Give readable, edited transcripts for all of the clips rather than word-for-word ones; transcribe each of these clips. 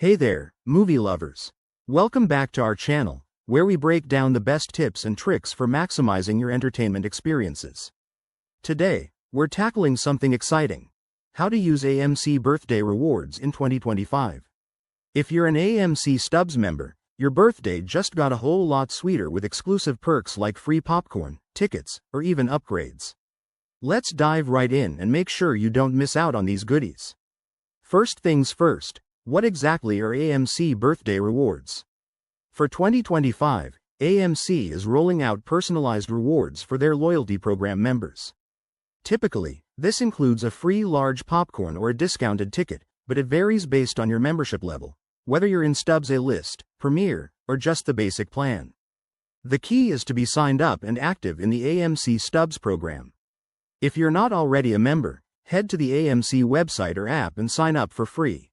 Hey there, movie lovers. Welcome back to our channel, where we break down the best tips and tricks for maximizing your entertainment experiences. Today, we're tackling something exciting: how to use AMC birthday rewards in 2025. If you're an AMC Stubs member, your birthday just got a whole lot sweeter with exclusive perks like free popcorn, tickets, or even upgrades. Let's dive right in and make sure you don't miss out on these goodies. First things first, what exactly are AMC birthday rewards? For 2025, AMC is rolling out personalized rewards for their loyalty program members. Typically, this includes a free large popcorn or a discounted ticket, but it varies based on your membership level, whether you're in Stubs A-List, Premier, or just the basic plan. The key is to be signed up and active in the AMC Stubs program. If you're not already a member, head to the AMC website or app and sign up for free.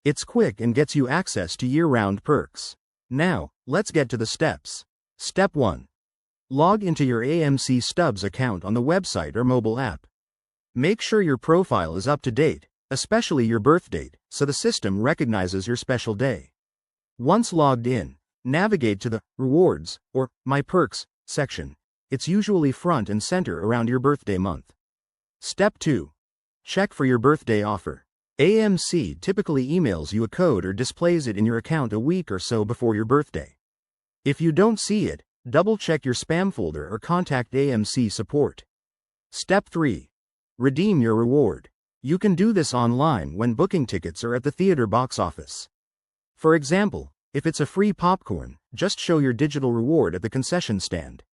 It's quick and gets you access to year-round perks. Now, let's get to the steps. Step 1. Log into your AMC Stubs account on the website or mobile app. Make sure your profile is up to date, especially your birth date, so the system recognizes your special day. Once logged in, navigate to the Rewards or My Perks section. It's usually front and center around your birthday month. Step 2. Check for your birthday offer. AMC typically emails you a code or displays it in your account a week or so before your birthday. If you don't see it, double-check your spam folder or contact AMC support. Step 3. Redeem your reward. You can do this online when booking tickets or at the theater box office. For example, if it's a free popcorn, just show your digital reward at the concession stand.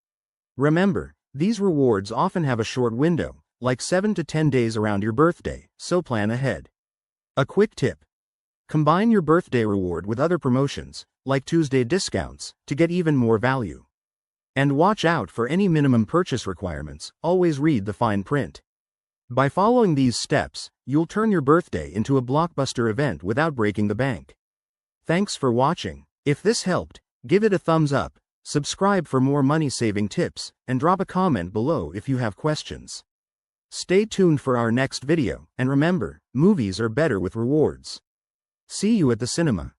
Remember, these rewards often have a short window, like 7 to 10 days around your birthday, so plan ahead. A quick tip: combine your birthday reward with other promotions, like Tuesday discounts, to get even more value. And watch out for any minimum purchase requirements, always read the fine print. By following these steps, you'll turn your birthday into a blockbuster event without breaking the bank. Thanks for watching. If this helped, give it a thumbs up, subscribe for more money-saving tips, and drop a comment below if you have questions. Stay tuned for our next video, and remember, movies are better with rewards. See you at the cinema.